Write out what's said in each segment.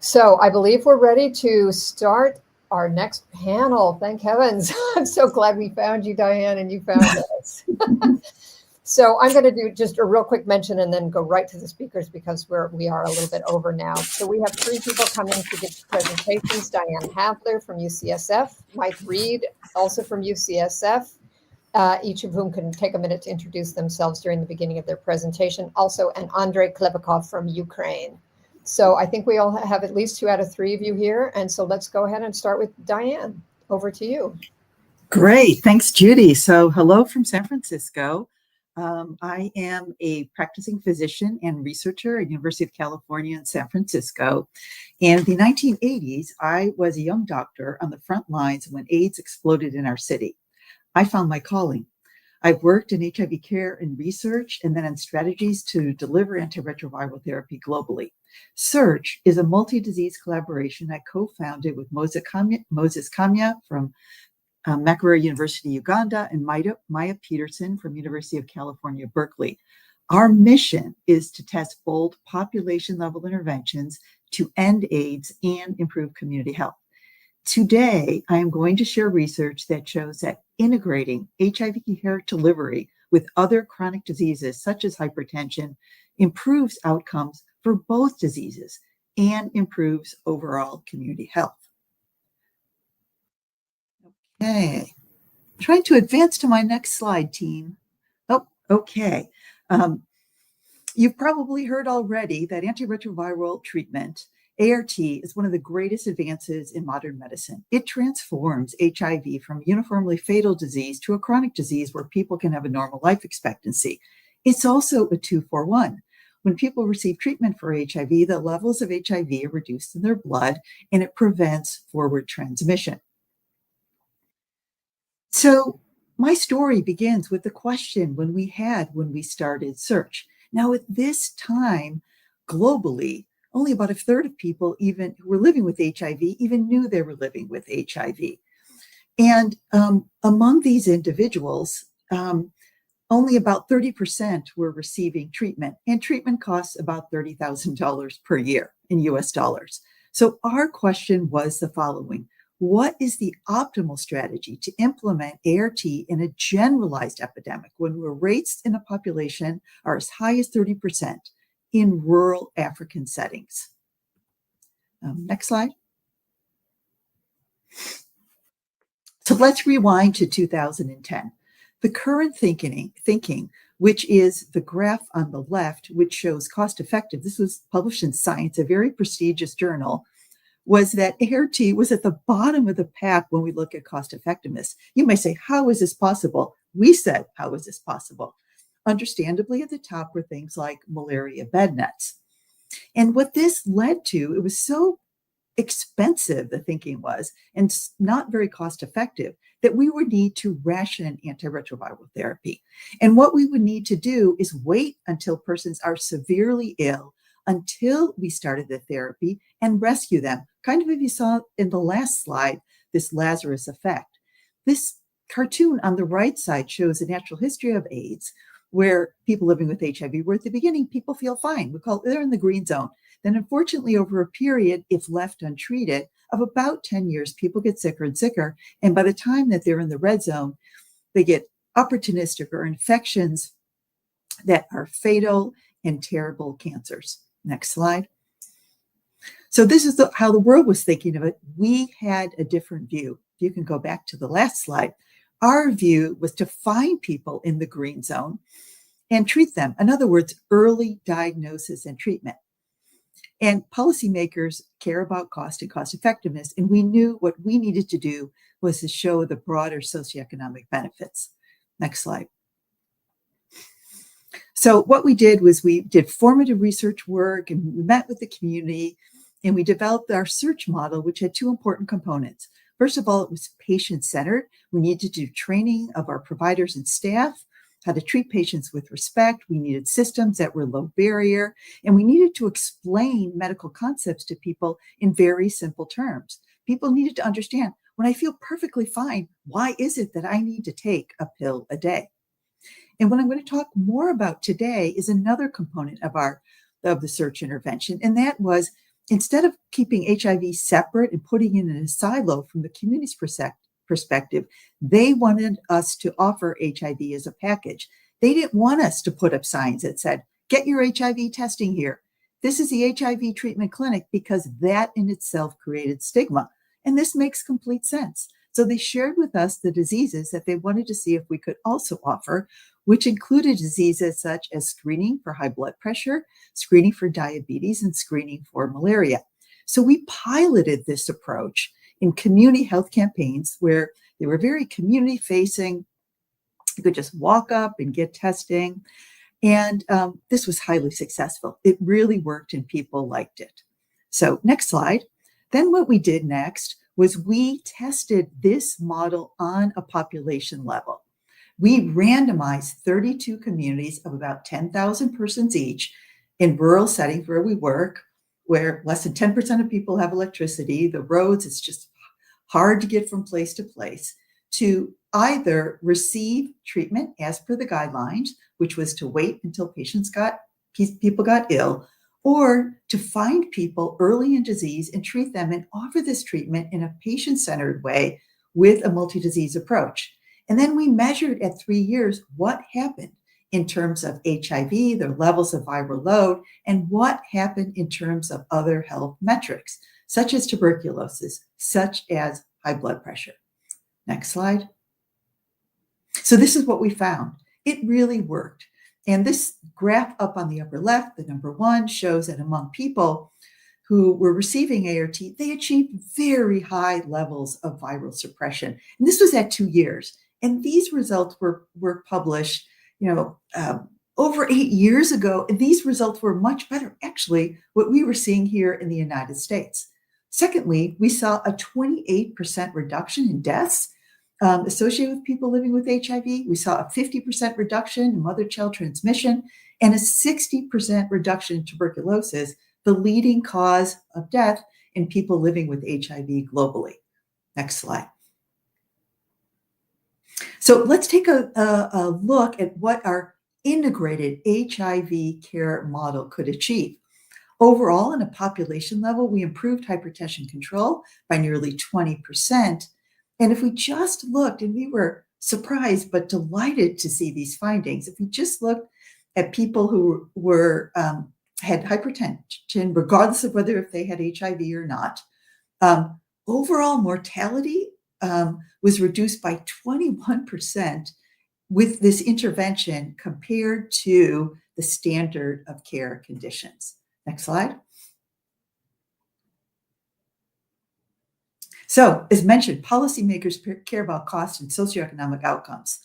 So I believe we're ready to start our next panel. Thank heavens. I'm so glad we found you, Diane, and you found us. So I'm going to do just a real quick mention and then go right to the speakers because we are a little bit over now. So we have three people coming to give presentations: Diane Havlir from UCSF, Reid, also from UCSF, each of whom can take a minute to introduce themselves during the beginning of their presentation. Also, and Andriy Klepikov from Ukraine. So I think we all have at least 2 out of 3 of you here. And so let's go ahead and start with Diane. Over to you. Great. Thanks, Judy. So hello from San Francisco. I am a practicing physician and researcher at University of California in San Francisco. And in the 1980s, I was a young doctor on the front lines when AIDS exploded in our city. I found my calling. I've worked in HIV care and research and then on strategies to deliver antiretroviral therapy globally. SEARCH is a multi-disease collaboration I co-founded with Moses Kamya from Makerere University, Uganda, and Maya Peterson from University of California, Berkeley. Our mission is to test bold population-level interventions to end AIDS and improve community health. Today, I am going to share research that shows that integrating HIV care delivery with other chronic diseases, such as hypertension, improves outcomes for both diseases and improves overall community health. Okay, trying to advance to my next slide, team. Oh, okay. You've probably heard already that antiretroviral treatment, ART, is one of the greatest advances in modern medicine. It transforms HIV from uniformly fatal disease to a chronic disease where people can have a normal life expectancy. It's also a 2-for-1. When people receive treatment for HIV, the levels of HIV are reduced in their blood, and it prevents forward transmission. So my story begins with the question when we started SEARCH. Now, at this time, globally, only about a third of people even who were living with HIV even knew they were living with HIV. And among these individuals, only about 30% were receiving treatment, and treatment costs about $30,000 per year in US dollars. So our question was the following: what is the optimal strategy to implement ART in a generalized epidemic when rates in a population are as high as 30% in rural African settings? Next slide. So let's rewind to 2010. The current thinking, which is the graph on the left, which shows cost effective, this was published in Science, a very prestigious journal, was that ART was at the bottom of the pack when we look at cost effectiveness. You may say, how is this possible? We said, how is this possible? Understandably, at the top were things like malaria bed nets. And what this led to, it was so expensive, the thinking was, and not very cost effective, that we would need to ration antiretroviral therapy. And what we would need to do is wait until persons are severely ill until we started the therapy and rescue them. Kind of, if you saw in the last slide, this Lazarus effect. This cartoon on the right side shows a natural history of AIDS, where people living with HIV were at the beginning, people feel fine. They're in the green zone. Then unfortunately, over a period, if left untreated, of about 10 years, people get sicker and sicker. And by the time that they're in the red zone, they get opportunistic or infections that are fatal and terrible cancers. Next slide. So this is how the world was thinking of it. We had a different view. You can go back to the last slide. Our view was to find people in the green zone and treat them. In other words, early diagnosis and treatment. And policymakers care about cost and cost effectiveness. And we knew what we needed to do was to show the broader socioeconomic benefits. Next slide. So what we did was we did formative research work, and we met with the community, and we developed our SEARCH model, which had 2 important components. First of all, it was patient-centered. We needed to do training of our providers and staff, how to treat patients with respect. We needed systems that were low barrier, and we needed to explain medical concepts to people in very simple terms. People needed to understand, when I feel perfectly fine, why is it that I need to take a pill a day? And what I'm going to talk more about today is another component of the SEARCH intervention, and that was instead of keeping HIV separate and putting it in a silo from the community's perspective, they wanted us to offer HIV as a package. They didn't want us to put up signs that said, get your HIV testing here. This is the HIV treatment clinic, because that in itself created stigma. And this makes complete sense. So they shared with us the diseases that they wanted to see if we could also offer, which included diseases such as screening for high blood pressure, screening for diabetes, and screening for malaria. So we piloted this approach in community health campaigns where they were very community facing. You could just walk up and get testing. And this was highly successful. It really worked and people liked it. So next slide. Then what we did next was we tested this model on a population level. We randomized 32 communities of about 10,000 persons each in rural settings where we work, where less than 10% of people have electricity. The roads, it's just hard to get from place to place, to either receive treatment as per the guidelines, which was to wait until people got ill, or to find people early in disease and treat them and offer this treatment in a patient-centered way with a multi-disease approach. And then we measured at 3 years what happened in terms of HIV, their levels of viral load, and what happened in terms of other health metrics, such as tuberculosis, such as high blood pressure. Next slide. So this is what we found. It really worked. And this graph up on the upper left, the number 1, shows that among people who were receiving ART, they achieved very high levels of viral suppression. And this was at 2 years. And these results were published, over 8 years ago. And these results were much better, actually, what we were seeing here in the United States. Secondly, we saw a 28% reduction in deaths associated with people living with HIV. We saw a 50% reduction in mother-child transmission and a 60% reduction in tuberculosis, the leading cause of death in people living with HIV globally. Next slide. So let's take a look at what our integrated HIV care model could achieve. Overall, on a population level, we improved hypertension control by nearly 20%. And if we just looked, and we were surprised but delighted to see these findings, if we just looked at people who had hypertension, regardless of whether if they had HIV or not, overall mortality was reduced by 21% with this intervention compared to the standard of care conditions. Next slide. So, as mentioned, policymakers care about cost and socioeconomic outcomes.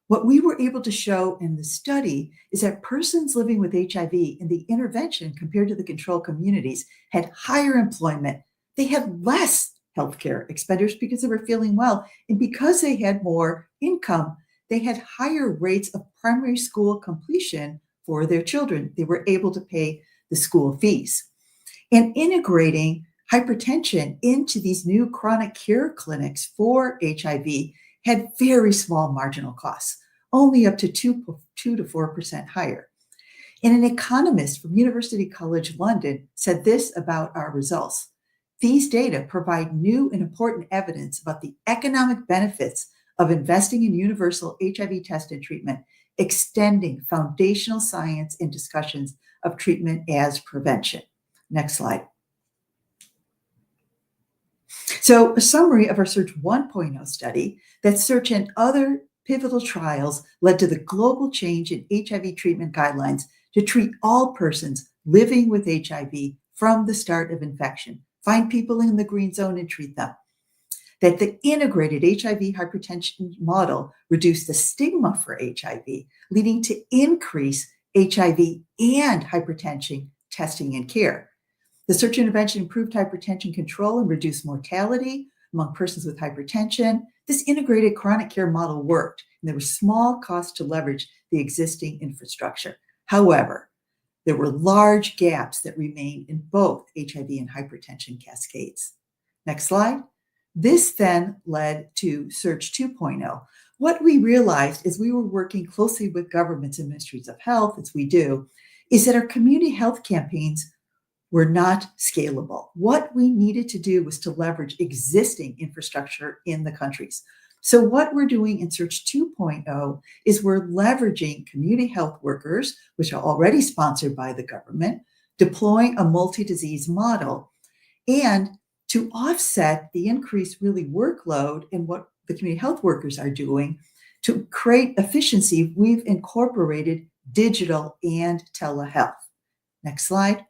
What we were able to show in the study is that persons living with HIV in the intervention compared to the control communities had higher employment. They had less healthcare expenditures because they were feeling well. And because they had more income, they had higher rates of primary school completion for their children. They were able to pay the school fees. And integrating hypertension into these new chronic care clinics for HIV had very small marginal costs, only up to 2 to 4% higher. And an economist from University College London said this about our results. These data provide new and important evidence about the economic benefits of investing in universal HIV test and treatment, extending foundational science in discussions of treatment as prevention. Next slide. So a summary of our Search 1.0 study, that Search and other pivotal trials led to the global change in HIV treatment guidelines to treat all persons living with HIV from the start of infection. Find people in the green zone and treat them. That the integrated HIV hypertension model reduced the stigma for HIV, leading to increased HIV and hypertension testing and care. The Search intervention improved hypertension control and reduced mortality among persons with hypertension. This integrated chronic care model worked, and there was small cost to leverage the existing infrastructure. However, there were large gaps that remained in both HIV and hypertension cascades. Next slide. This then led to Search 2.0. What we realized as we were working closely with governments and ministries of health, as we do, is that our community health campaigns were not scalable. What we needed to do was to leverage existing infrastructure in the countries. So what we're doing in Search 2.0 is we're leveraging community health workers, which are already sponsored by the government, deploying a multi-disease model. And to offset the increased really workload in what the community health workers are doing, to create efficiency, we've incorporated digital and telehealth. Next slide.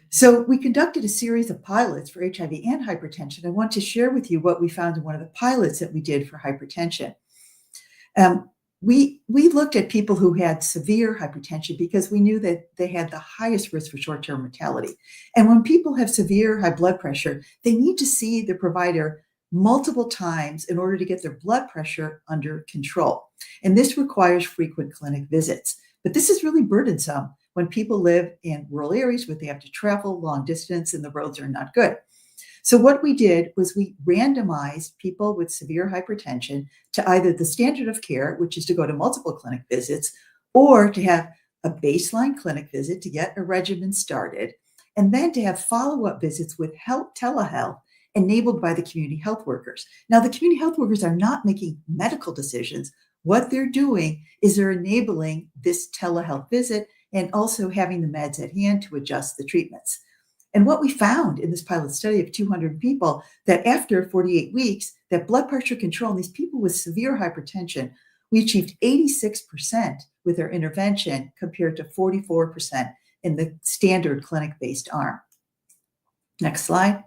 So we conducted a series of pilots for HIV and hypertension. I want to share with you what we found in one of the pilots that we did for hypertension. We looked at people who had severe hypertension because we knew that they had the highest risk for short-term mortality. And when people have severe high blood pressure, they need to see the provider multiple times in order to get their blood pressure under control. And this requires frequent clinic visits. But this is really burdensome when people live in rural areas where they have to travel long distance and the roads are not good. So what we did was we randomized people with severe hypertension to either the standard of care, which is to go to multiple clinic visits, or to have a baseline clinic visit to get a regimen started, and then to have follow-up visits with telehealth enabled by the community health workers. Now, the community health workers are not making medical decisions. What they're doing is they're enabling this telehealth visit and also having the meds at hand to adjust the treatments. And what we found in this pilot study of 200 people, that after 48 weeks, that blood pressure control in these people with severe hypertension, we achieved 86% with our intervention compared to 44% in the standard clinic-based arm. Next slide.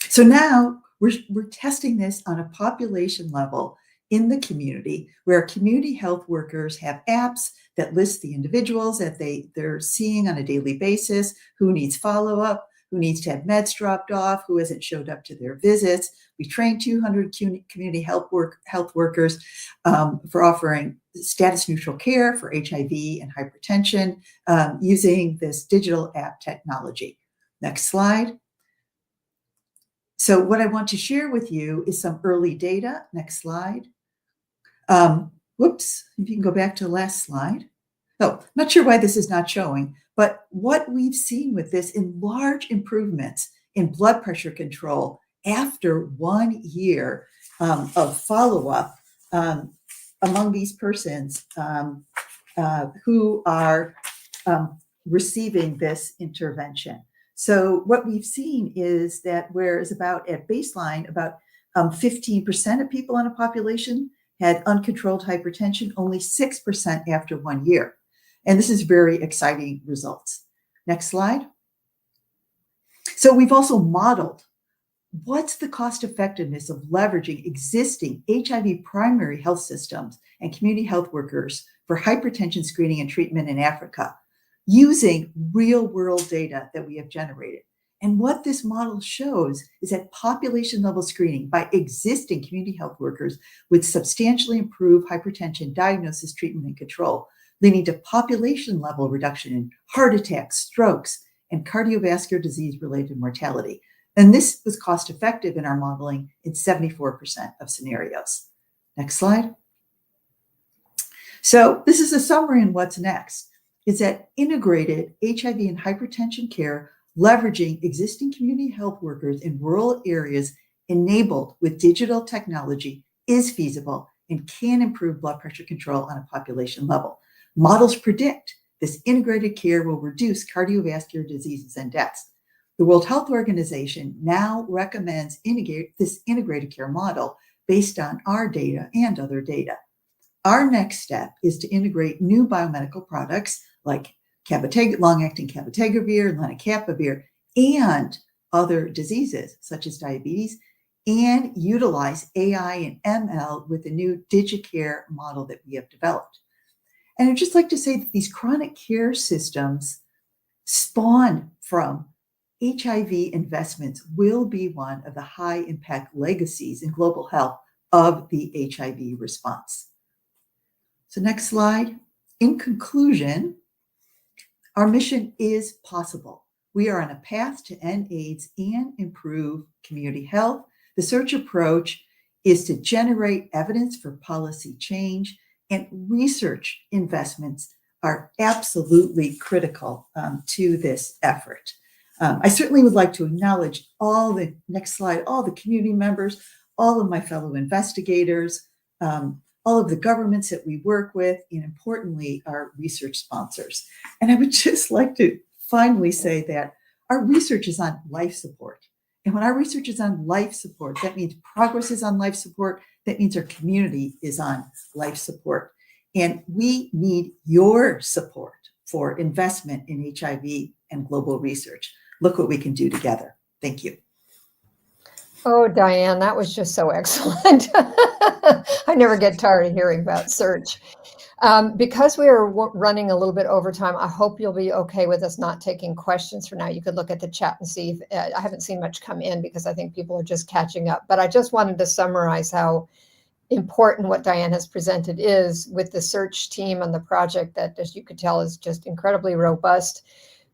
So now we're testing this on a population level in the community, where community health workers have apps that list the individuals that they're seeing on a daily basis, who needs follow-up, who needs to have meds dropped off, who hasn't showed up to their visits. We trained 200 community health workers for offering status-neutral care for HIV and hypertension using this digital app technology. Next slide. So what I want to share with you is some early data. Next slide. Whoops, if you can go back to the last slide. Oh, not sure why this is not showing, but what we've seen with this in large improvements in blood pressure control after 1 year of follow-up among these persons who are receiving this intervention. So what we've seen is that whereas about at baseline, about 15% of people in a population had uncontrolled hypertension, only 6% after 1 year. And this is very exciting results. Next slide. So we've also modeled what's the cost effectiveness of leveraging existing HIV primary health systems and community health workers for hypertension screening and treatment in Africa, using real world data that we have generated. And what this model shows is that population level screening by existing community health workers would substantially improve hypertension diagnosis, treatment, and control, leading to population level reduction in heart attacks, strokes, and cardiovascular disease related mortality. And this was cost effective in our modeling in 74% of scenarios. Next slide. So this is a summary on what's next. Is that integrated HIV and hypertension care, leveraging existing community health workers in rural areas enabled with digital technology, is feasible and can improve blood pressure control on a population level. Models predict this integrated care will reduce cardiovascular diseases and deaths. The World Health Organization now recommends this integrated care model based on our data and other data. Our next step is to integrate new biomedical products like long-acting cabotegravir, lenacapavir, and other diseases such as diabetes, and utilize AI and ML with the new DigiCare model that we have developed. And I'd just like to say that these chronic care systems spawn from HIV investments will be one of the high impact legacies in global health of the HIV response. So next slide. In conclusion, our mission is possible. We are on a path to end AIDS and improve community health. The search approach is to generate evidence for policy change, and research investments are absolutely critical to this effort. I certainly would like to acknowledge all the, next slide, all the community members, all of my fellow investigators, all of the governments that we work with, and importantly, our research sponsors. And I would just like to finally say that our research is on life support. And when our research is on life support, that means progress is on life support. That means our community is on life support. And we need your support for investment in HIV and global research. Look what we can do together. Thank you. Oh, Diane, that was just so excellent. I never get tired of hearing about search. Because we are running a little bit over time, I hope you'll be okay with us not taking questions for now. You could look at the chat and see. I haven't seen much come in because I think people are just catching up. But I just wanted to summarize how important what Diane has presented is with the search team and the project that, as you could tell, is just incredibly robust,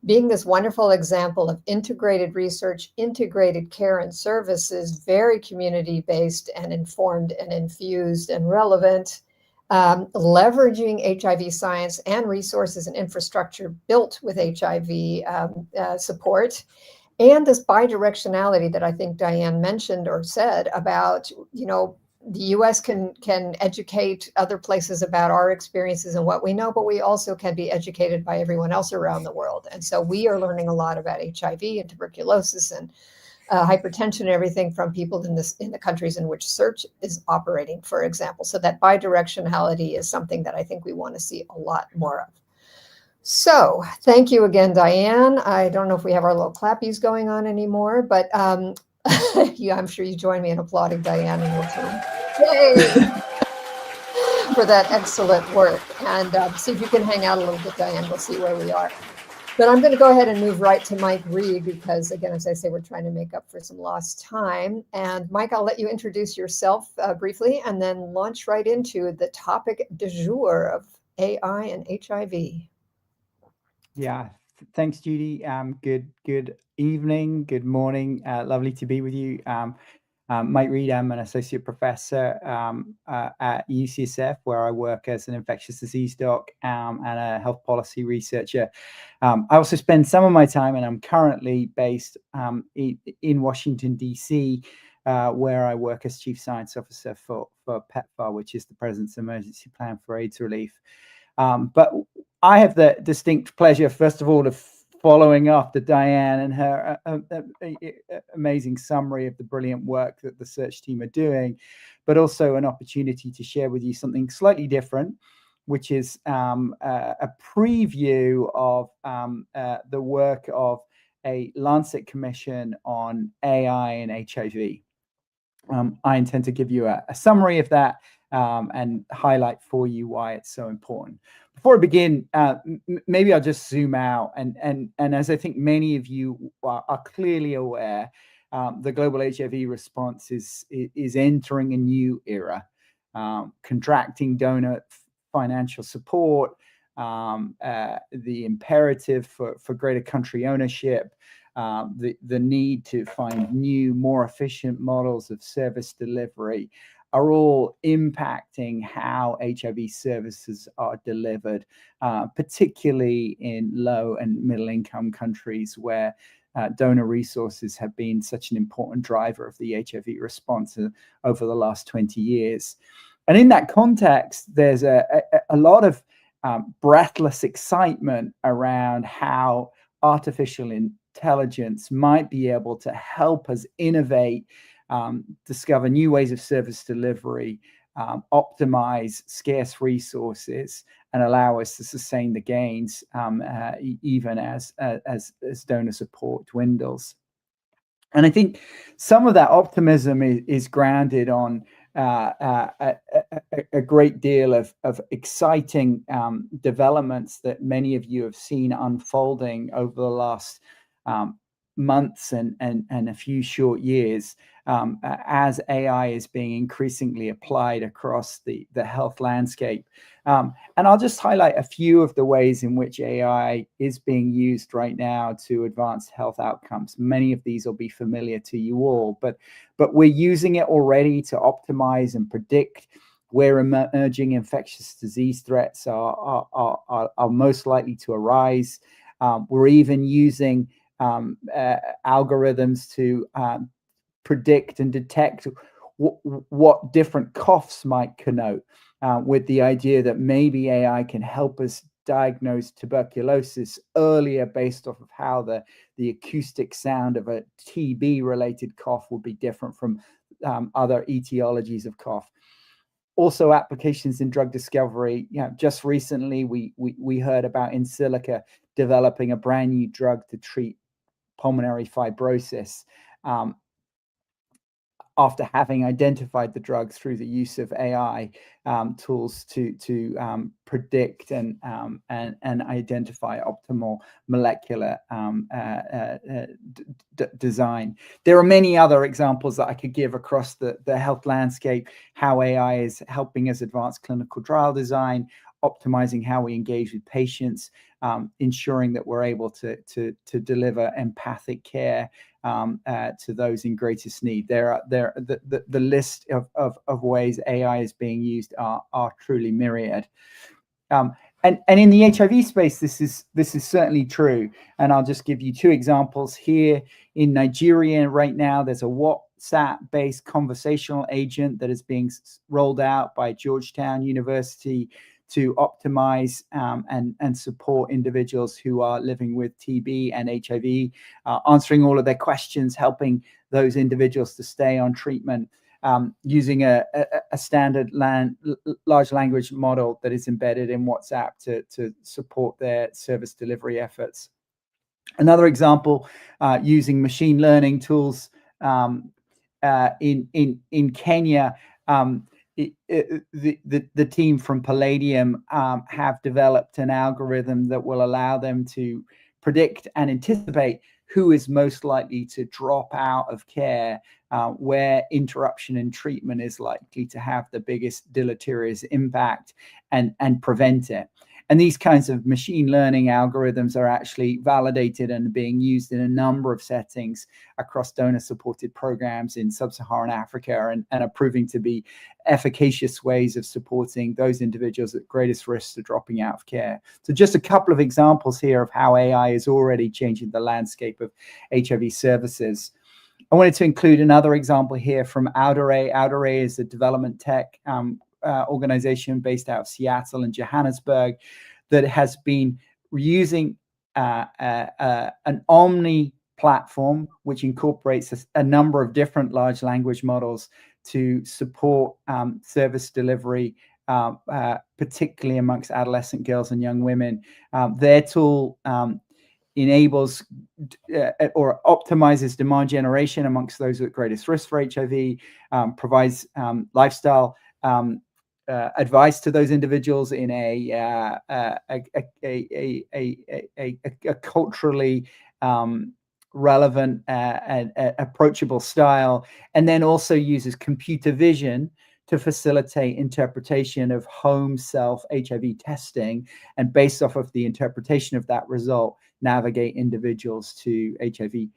being this wonderful example of integrated research, integrated care and services, very community-based and informed and infused and relevant, leveraging HIV science and resources and infrastructure built with HIV support, and this bidirectionality that I think Diane mentioned or said about, the U.S. can educate other places about our experiences and what we know, but we also can be educated by everyone else around the world. And so we are learning a lot about HIV and tuberculosis and hypertension and everything from people in the countries in which search is operating, for example. So that bidirectionality is something that I think we want to see a lot more of. So thank you again, Diane. I don't know if we have our little clappies going on anymore, but yeah, I'm sure you join me in applauding Diane in your turn. Yay! For that excellent work. And see if you can hang out a little bit, Diane. We'll see where we are. But I'm going to go ahead and move right to Mike Reid because, again, as I say, we're trying to make up for some lost time. And Mike, I'll let you introduce yourself briefly and then launch right into the topic du jour of AI and HIV. Yeah, thanks, Judy. Good evening, good morning. Lovely to be with you. Mike Reid, I'm an associate professor at UCSF, where I work as an infectious disease doc and a health policy researcher. I also spend some of my time, and I'm currently based in Washington, D.C., where I work as chief science officer for PEPFAR, which is the President's Emergency Plan for AIDS Relief. But I have the distinct pleasure, first of all, of following after Diane and her amazing summary of the brilliant work that the search team are doing, but also an opportunity to share with you something slightly different, which is a preview of the work of a Lancet commission on AI and HIV. I intend to give you a summary of that and highlight for you why it's so important. Before I begin, maybe I'll just zoom out. And as I think many of you are clearly aware, the global HIV response is entering a new era. Contracting donor financial support, the imperative for greater country ownership, the need to find new, more efficient models of service delivery are all impacting how HIV services are delivered, particularly in low and middle income countries where donor resources have been such an important driver of the HIV response over the last 20 years. And in that context, there's a lot of breathless excitement around how artificial intelligence might be able to help us innovate, discover new ways of service delivery, optimize scarce resources, and allow us to sustain the gains even as donor support dwindles. And I think some of that optimism is grounded on a great deal of exciting developments that many of you have seen unfolding over the last months and a few short years as AI is being increasingly applied across the health landscape. And I'll just highlight a few of the ways in which AI is being used right now to advance health outcomes. Many of these will be familiar to you all, but we're using it already to optimize and predict where emerging infectious disease threats are most likely to arise. We're even using algorithms to predict and detect what different coughs might connote, with the idea that maybe AI can help us diagnose tuberculosis earlier based off of how the acoustic sound of a TB-related cough would be different from other etiologies of cough. Also, applications in drug discovery. Just recently we heard about In Silica developing a brand new drug to treat pulmonary fibrosis, after having identified the drug through the use of AI tools to predict and identify optimal molecular design. There are many other examples that I could give across the health landscape, how AI is helping us advance clinical trial design, optimizing how we engage with patients, ensuring that we're able to deliver empathic care to those in greatest need. The list of ways AI is being used are truly myriad. And in the HIV space, this is certainly true. And I'll just give you two examples here. In Nigeria right now, there's a WhatsApp-based conversational agent that is being rolled out by Georgetown University to optimize and support individuals who are living with TB and HIV, answering all of their questions, helping those individuals to stay on treatment, using a standard large language model that is embedded in WhatsApp to support their service delivery efforts. Another example, using machine learning tools in Kenya. The team from Palladium have developed an algorithm that will allow them to predict and anticipate who is most likely to drop out of care, where interruption in treatment is likely to have the biggest deleterious impact, and prevent it. And these kinds of machine learning algorithms are actually validated and being used in a number of settings across donor-supported programs in sub-Saharan Africa, and are proving to be efficacious ways of supporting those individuals at greatest risk of dropping out of care. So just a couple of examples here of how AI is already changing the landscape of HIV services. I wanted to include another example here from Auerbach. Auerbach is a development tech organization based out of Seattle and Johannesburg that has been using an Omni platform, which incorporates a number of different large language models to support service delivery, particularly amongst adolescent girls and young women. Their tool enables or optimizes demand generation amongst those at greatest risk for HIV, provides lifestyle advice to those individuals in a culturally relevant and approachable style, and then also uses computer vision to facilitate interpretation of home self HIV testing, and based off of the interpretation of that result, navigate individuals to HIV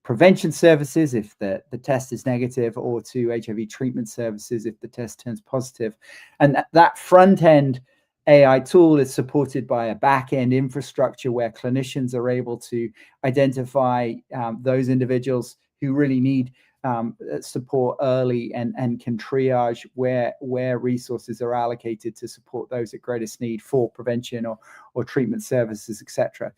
prevention services if the test is negative, or to HIV treatment services if the test turns positive. And that front end AI tool is supported by a back-end infrastructure where clinicians are able to identify those individuals who really need support early, and can triage where resources are allocated to support those at greatest need for prevention or treatment services, etc.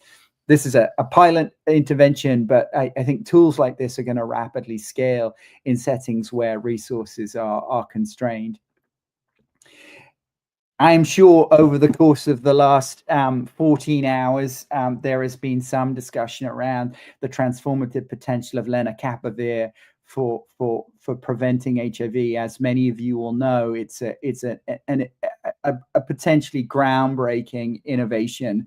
This is a pilot intervention, but I think tools like this are going to rapidly scale in settings where resources are constrained. I am sure over the course of the last 14 hours, there has been some discussion around the transformative potential of lenacapavir for preventing HIV. As many of you will know, it's a potentially groundbreaking innovation,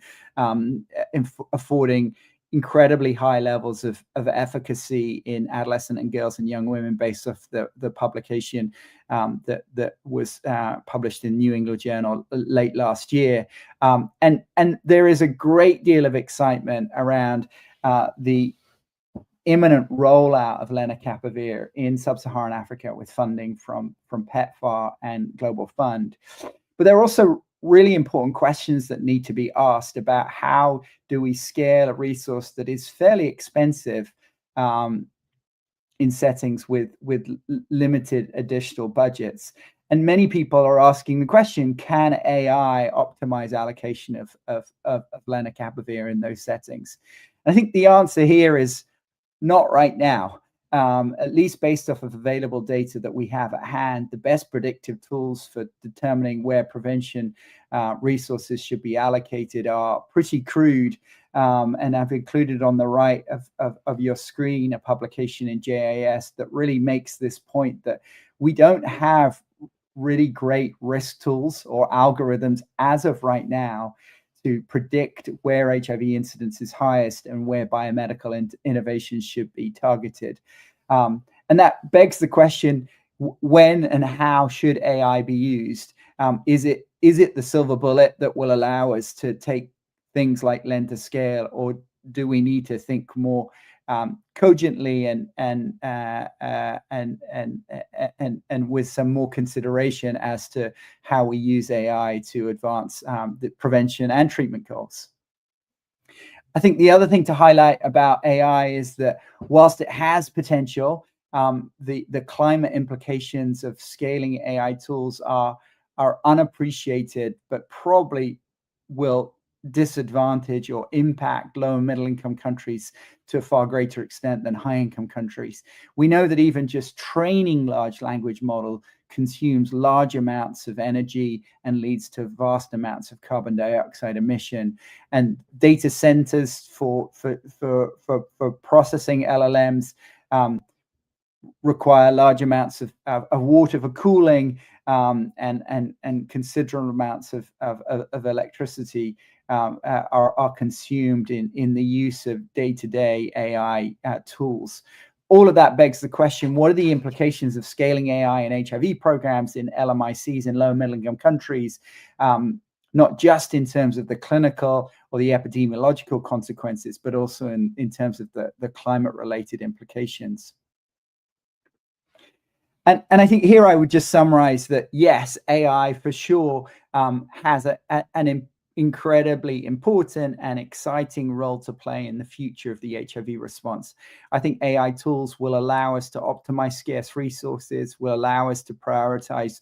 affording incredibly high levels of efficacy in adolescent and girls and young women, based off the publication that was published in New England Journal late last year. And there is a great deal of excitement around the imminent rollout of lenacapavir in sub-Saharan Africa with funding from PEPFAR and Global Fund. But there are also really important questions that need to be asked about how do we scale a resource that is fairly expensive in settings with limited additional budgets. And many people are asking the question, can AI optimize allocation of lenacapavir in those settings? I think the answer here is not right now. At least based off of available data that we have at hand, the best predictive tools for determining where prevention resources should be allocated are pretty crude. And I've included on the right of your screen a publication in JAS that really makes this point that we don't have really great risk tools or algorithms as of right now to predict where HIV incidence is highest and where biomedical innovations should be targeted. And that begs the question, when and how should AI be used? Is it the silver bullet that will allow us to take things like Len to scale, or do we need to think more cogently and with some more consideration as to how we use AI to advance the prevention and treatment goals? I think the other thing to highlight about AI is that whilst it has potential, the climate implications of scaling AI tools are unappreciated, but probably will disadvantage or impact low and middle income countries to a far greater extent than high income countries. We know that even just training large language model consumes large amounts of energy and leads to vast amounts of carbon dioxide emission. And data centers for processing LLMs require large amounts of water for cooling and considerable amounts of electricity are consumed in the use of day-to-day AI tools. All of that begs the question, what are the implications of scaling AI and HIV programs in LMICs in low and middle income countries, not just in terms of the clinical or the epidemiological consequences, but also in terms of the climate-related implications. And I think here I would just summarize that, yes, AI for sure has an incredibly important and exciting role to play in the future of the HIV response. I think AI tools will allow us to optimize scarce resources, will allow us to prioritize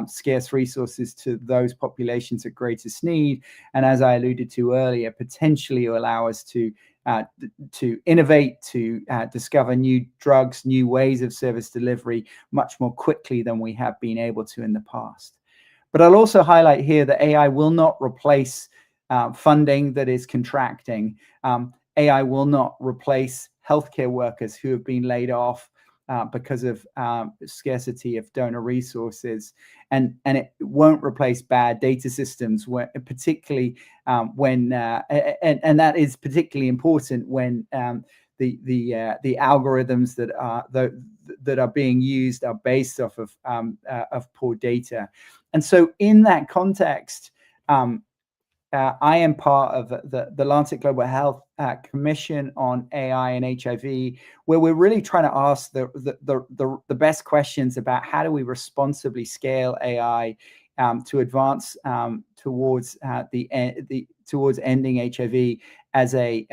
scarce resources to those populations at greatest need. And as I alluded to earlier, potentially will allow us to innovate, to discover new drugs, new ways of service delivery much more quickly than we have been able to in the past. But I'll also highlight here that AI will not replace funding that is contracting. AI will not replace healthcare workers who have been laid off because of scarcity of donor resources, and it won't replace bad data systems, particularly when and that is particularly important when the algorithms that are being used are based off of poor data. And so in that context, I am part of the Lancet Global Health Commission on AI and HIV, where we're really trying to ask the best questions about how do we responsibly scale AI to advance towards ending HIV as a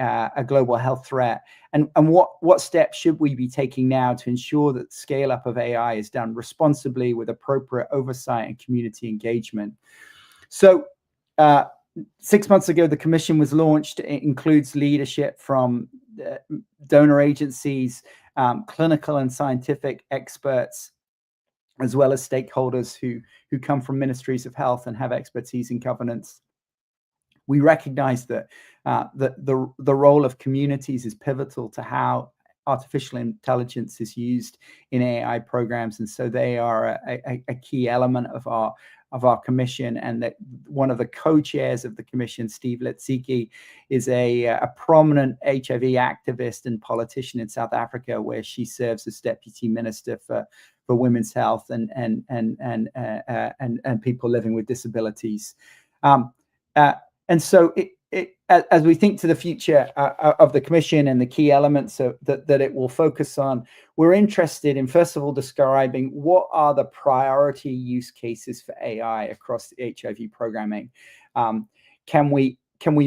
global health threat, and what steps should we be taking now to ensure that scale up of AI is done responsibly with appropriate oversight and community engagement. So 6 months ago, the commission was launched. It includes leadership from donor agencies, clinical and scientific experts, as well as stakeholders who come from ministries of health and have expertise in governance. We recognize that the role of communities is pivotal to how artificial intelligence is used in AI programs, and so they are a key element of our commission. And that one of the co-chairs of the commission, Steve Letsiki, is a prominent HIV activist and politician in South Africa, where she serves as deputy minister for women's health and people living with disabilities. And so as we think to the future of the commission and the key elements that it will focus on, we're interested in, first of all, describing what are the priority use cases for AI across the HIV programming. Can we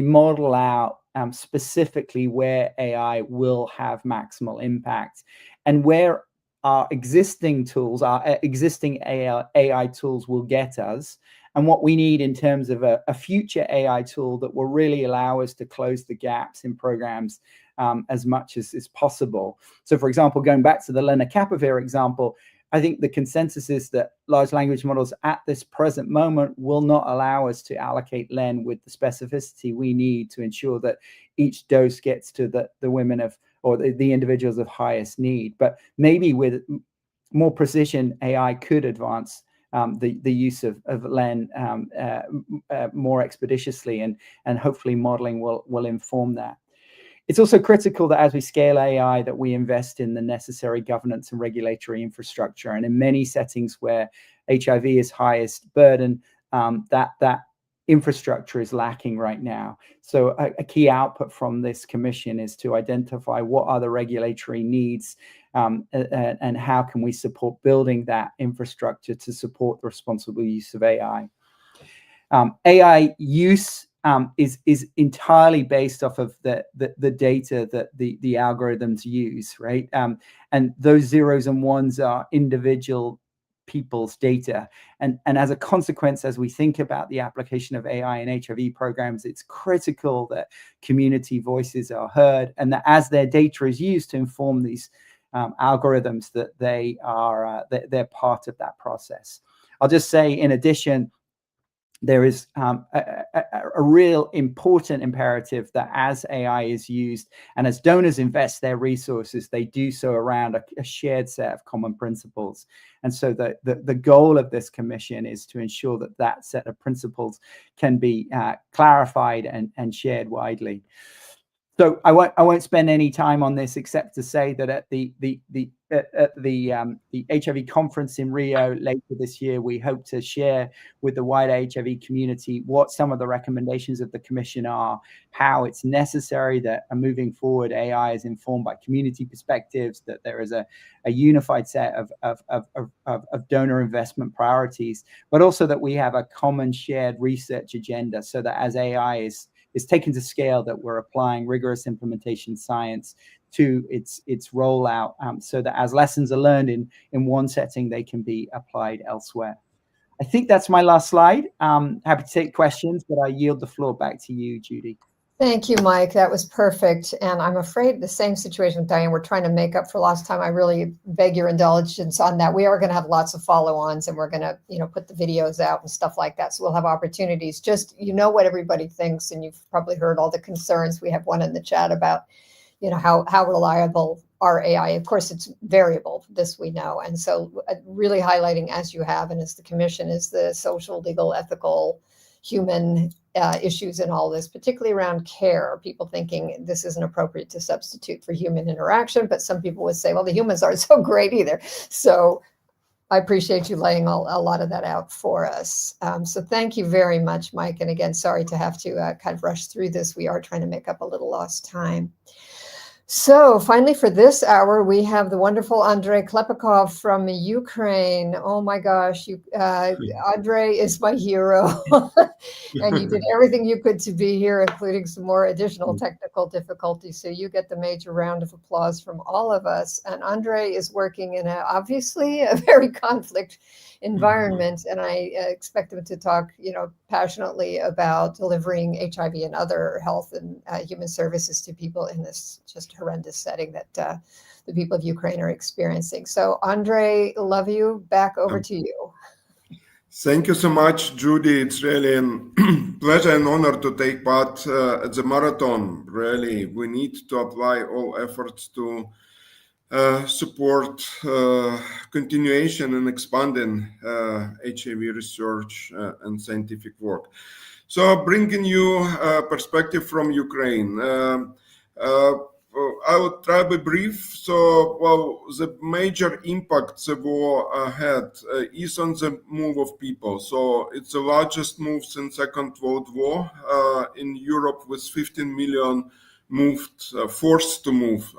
model out specifically where AI will have maximal impact, and where our existing tools, our existing AI tools will get us, and what we need in terms of a future AI tool that will really allow us to close the gaps in programs as much as is possible. So, for example, going back to the lenacapavir example, I think the consensus is that large language models at this present moment will not allow us to allocate len with the specificity we need to ensure that each dose gets to the women of, or the individuals of highest need. But maybe with more precision, AI could advance the use of len more expeditiously, and hopefully modeling will inform that. It's also critical that as we scale AI, that we invest in the necessary governance and regulatory infrastructure. And in many settings where HIV is highest burden, that infrastructure is lacking right now. So a key output from this commission is to identify what are the regulatory needs and how can we support building that infrastructure to support the responsible use of AI. AI use is entirely based off of the data that the algorithms use, right? And those zeros and ones are individual people's data. And as a consequence, as we think about the application of AI in HIV programs, it's critical that community voices are heard, and that as their data is used to inform these algorithms, that they're part of that process. I'll just say, in addition, there is a real important imperative that as AI is used and as donors invest their resources, they do so around a shared set of common principles. And so the goal of this commission is to ensure that that set of principles can be clarified and shared widely. So I won't spend any time on this except to say that at the HIV conference in Rio later this year, we hope to share with the wider HIV community what some of the recommendations of the Commission are, how it's necessary that moving forward AI is informed by community perspectives, that there is a unified set of donor investment priorities, but also that we have a common shared research agenda so that as AI is taken to scale, that we're applying rigorous implementation science to its rollout, so that as lessons are learned in one setting, they can be applied elsewhere. I think that's my last slide. Happy to take questions, but I yield the floor back to you, Judy. Thank you, Mike. That was perfect. And I'm afraid the same situation with Diane. We're trying to make up for lost time. I really beg your indulgence on that. We are going to have lots of follow-ons, and we're going to, put the videos out and stuff like that. So we'll have opportunities. Just, what everybody thinks, and you've probably heard all the concerns. We have one in the chat about, how reliable our AI. Of course, it's variable. This we know. And so really highlighting, as you have, and as the commission, is the social, legal, ethical, human issues in all this, particularly around care. People thinking this isn't appropriate to substitute for human interaction, but some people would say, well, the humans aren't so great either. So I appreciate you laying a lot of that out for us. So thank you very much, Mike. And again, sorry to have to kind of rush through this. We are trying to make up a little lost time. So finally, for this hour, we have the wonderful Andriy Klepikov from Ukraine. Oh my gosh, Andriy is my hero. And you did everything you could to be here, including some more additional technical difficulties. So you get the major round of applause from all of us. And Andriy is working in obviously a very conflict environment. And I expect him to talk, passionately about delivering HIV and other health and human services to people in this just horrendous setting that the people of Ukraine are experiencing. So Andriy, love you. Back over to you. Thank you so much, Judy. It's really a pleasure and honor to take part at the marathon. Really, we need to apply all efforts to support continuation and expanding HIV research and scientific work. So bringing you perspective from Ukraine. I would try to be brief. So, well, the major impact the war had is on the move of people. So it's the largest move since Second World War in Europe, with 15 million moved, forced to move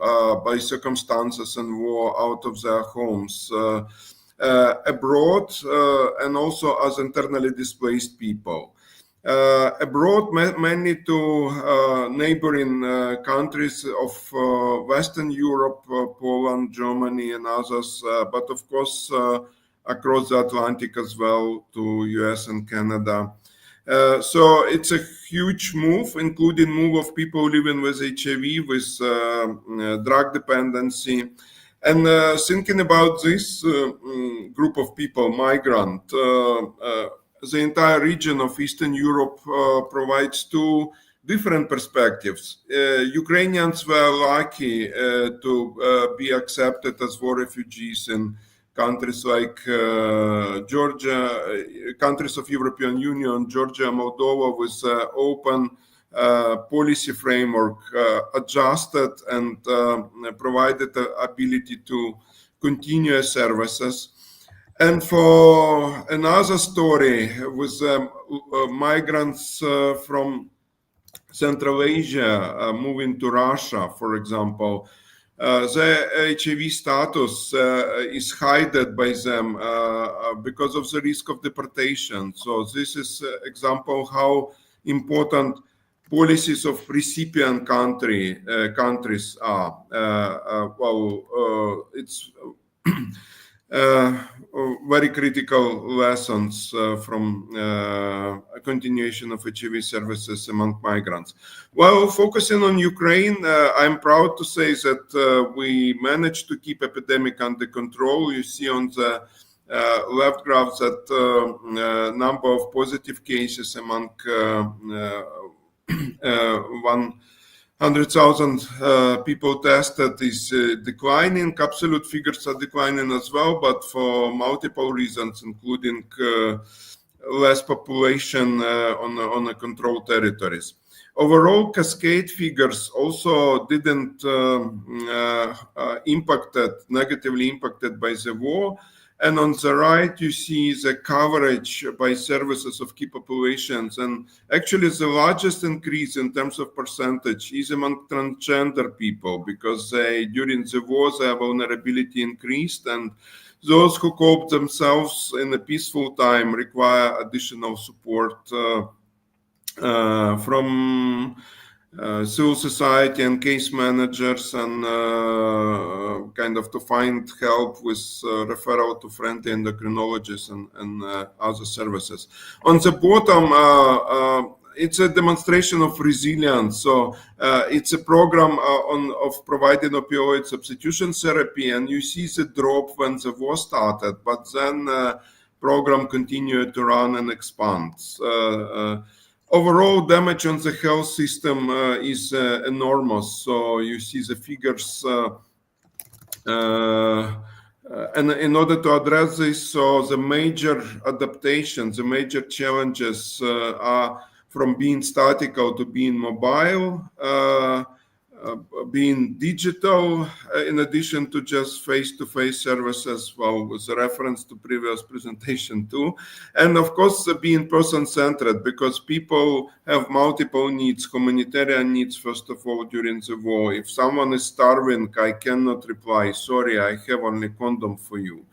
by circumstances and war out of their homes abroad, and also as internally displaced people. Abroad, mainly to neighboring countries of Western Europe, Poland, Germany, and others, but of course across the Atlantic as well, to US and Canada. So it's a huge move, including move of people living with HIV, with drug dependency. And thinking about this group of people, migrant, the entire region of Eastern Europe provides two different perspectives. Ukrainians were lucky to be accepted as war refugees in countries like Georgia, countries of European Union, Georgia, Moldova, with open policy framework adjusted and provided the ability to continue services. And for another story with migrants from Central Asia moving to Russia, for example, the HIV status is hidden by them because of the risk of deportation. So this is an example how important policies of recipient countries are. It's very critical lessons from a continuation of HIV services among migrants. Well, focusing on Ukraine, I'm proud to say that we managed to keep epidemic under control. You see on the left graph that number of positive cases among 100,000 people tested is declining. Absolute figures are declining as well, but for multiple reasons, including less population on the controlled territories. Overall, cascade figures also didn't negatively impacted by the war. And on the right, you see the coverage by services of key populations. And actually, the largest increase in terms of percentage is among transgender people, because during the war, their vulnerability increased. And those who cope themselves in a peaceful time require additional support from civil society and case managers, and kind of to find help with referral to friendly endocrinologists and other services. On the bottom, it's a demonstration of resilience. So it's a program of providing opioid substitution therapy, and you see the drop when the war started, but then program continued to run and expand. Overall damage on the health system is enormous. So you see the figures, and in order to address this, so the major adaptations, the major challenges are from being statical to being mobile, being digital, in addition to just face-to-face services, well, with a reference to previous presentation too. And of course, being person-centered, because people have multiple needs, humanitarian needs, first of all, during the war. If someone is starving, I cannot reply, sorry, I have only condom for you.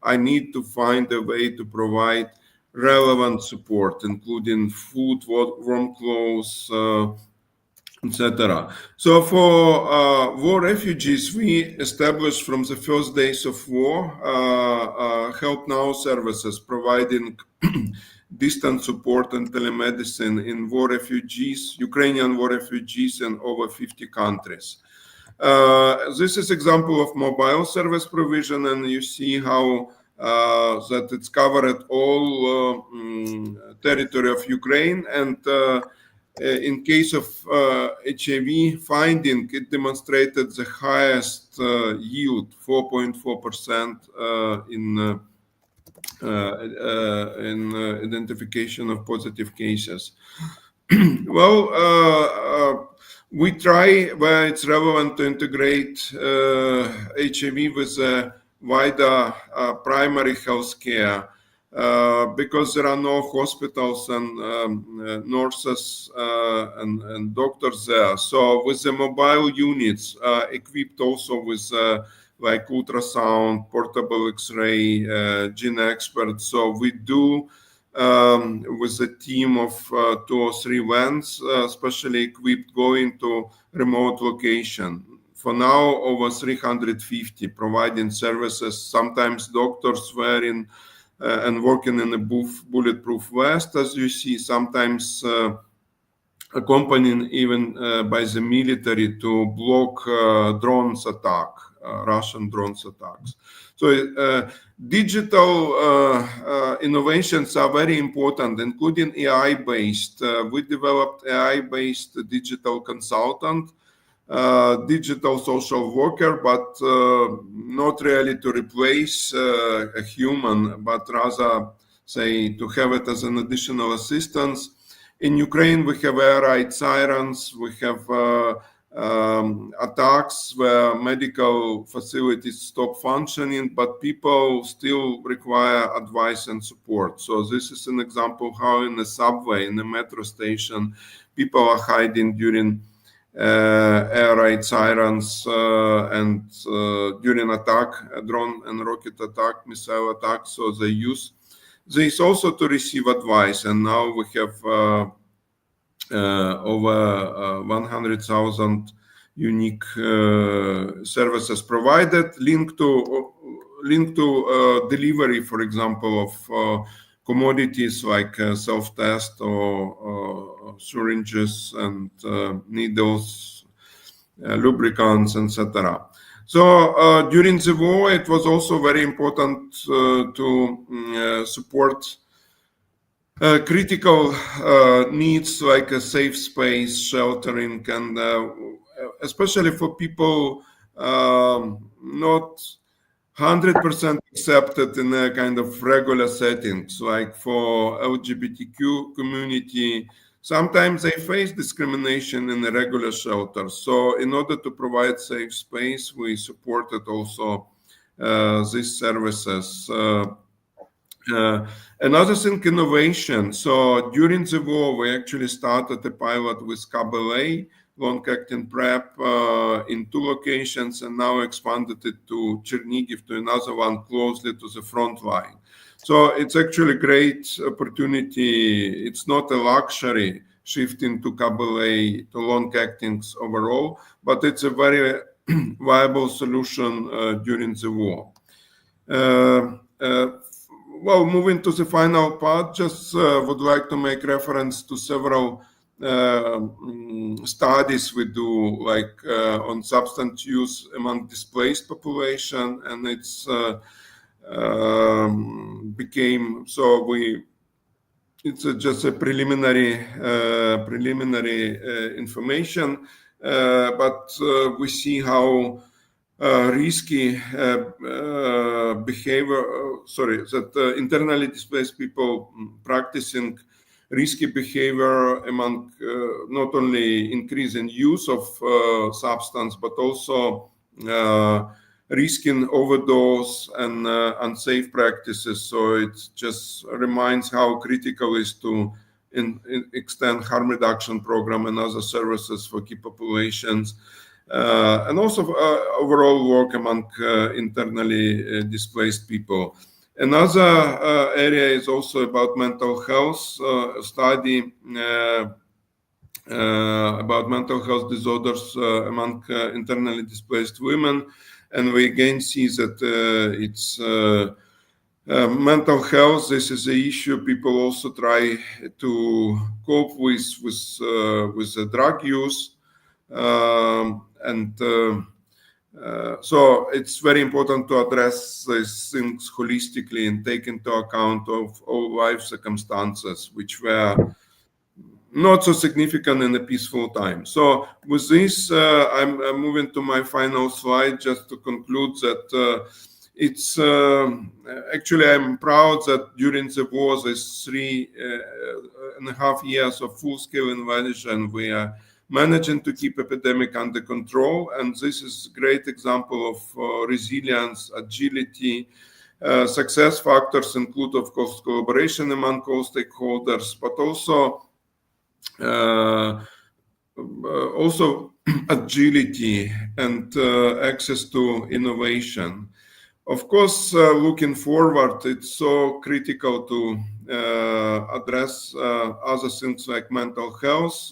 I need to find a way to provide relevant support, including food, warm clothes, etc. So for war refugees, we established from the first days of war Help Now services, providing distant support and telemedicine in war refugees, Ukrainian war refugees in over 50 countries. This is example of mobile service provision, and you see how that it's covered all territory of Ukraine, and in case of HIV finding, it demonstrated the highest yield, 4.4% in identification of positive cases. Well, We try, where it's relevant, to integrate HIV with a wider primary health care, because there are no hospitals and nurses and doctors there. So with the mobile units equipped also with like ultrasound, portable X-ray, gene experts. So we do with a team of 2 or 3 vans, specially equipped, going to remote location. For now, over 350 providing services, sometimes doctors wearing and working in a bulletproof vest, as you see, sometimes accompanied even by the military to block drones attack, Russian drones attacks. So digital innovations are very important, including AI-based. We developed AI-based digital consultant, digital social worker, but not really to replace a human, but rather, say, to have it as an additional assistance. In Ukraine, we have air raid sirens, we have attacks where medical facilities stop functioning, but people still require advice and support. So this is an example how in the subway, in the metro station, people are hiding during air raid sirens and during attack, drone and rocket attack, missile attack. So they use this also to receive advice. And now we have over 100,000 unique services provided, linked to delivery, for example, of commodities like self-test or syringes and needles, lubricants, etc. So during the war, it was also very important to support critical needs like a safe space, sheltering, and especially for people not 100% accepted in a kind of regular settings, like for LGBTQ community. Sometimes they face discrimination in the regular shelters. So in order to provide safe space, we supported also these services. Another thing, innovation. So during the war, we actually started a pilot with KBLA, long-acting PrEP, in 2 locations, and now expanded it to Chernihiv, to another one closely to the front line. So it's actually a great opportunity. It's not a luxury shifting to KBLA, to long-actings overall, but it's a very viable solution during the war. Well, moving to the final part, just would like to make reference to several studies we do, like on substance use among displaced population, and it's became so it's just a preliminary information, but we see how risky behavior, that internally displaced people practicing risky behavior among not only increase in use of substance, but also risking overdose and unsafe practices. So it just reminds how critical it is to extend harm reduction program and other services for key populations. And also overall work among internally displaced people. Another area is also about mental health, a study about mental health disorders among internally displaced women. And we again see that it's mental health. This is an issue people also try to cope with the drug use. So it's very important to address these things holistically and take into account of all life circumstances, which were not so significant in a peaceful time. So with this, I'm moving to my final slide just to conclude that it's actually, I'm proud that during the war, this 3.5 years of full-scale invasion, we managing to keep epidemic under control. And this is a great example of resilience, agility. Success factors include, of course, collaboration among all stakeholders, but also agility and access to innovation. Of course, looking forward, it's so critical to address other things like mental health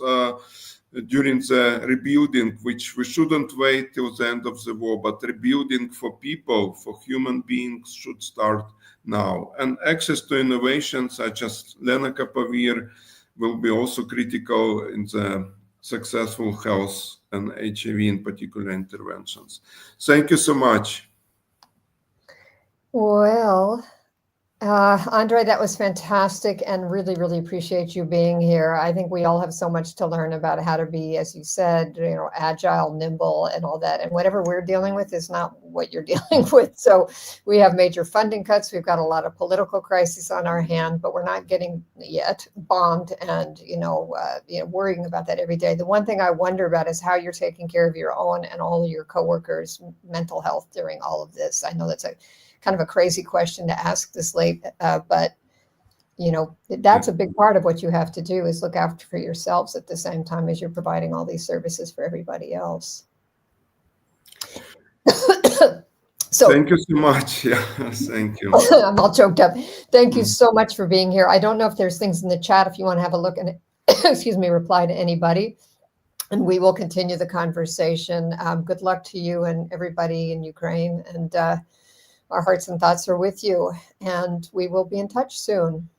during the rebuilding, which we shouldn't wait till the end of the war, but rebuilding for people, for human beings, should start now. And access to innovation such as lenacapavir will be also critical in the successful health and HIV in particular interventions. Thank you so much. Well, Andriy, that was fantastic, and really, really appreciate you being here. I think we all have so much to learn about how to be, as you said, agile, nimble, and all that. And whatever we're dealing with is not what you're dealing with. So we have major funding cuts. We've got a lot of political crises on our hand, but we're not getting yet bombed and worrying about that every day. The one thing I wonder about is how you're taking care of your own and all of your coworkers' mental health during all of this. I know that's a kind of a crazy question to ask this late, but that's a big part of what you have to do, is look after for yourselves at the same time as you're providing all these services for everybody else. So thank you so much. Yeah, thank you. I'm all choked up. Thank you so much for being here. I don't know if there's things in the chat if you want to have a look and reply to anybody, and we will continue the conversation. Good luck to you and everybody in Ukraine, and our hearts and thoughts are with you, and we will be in touch soon.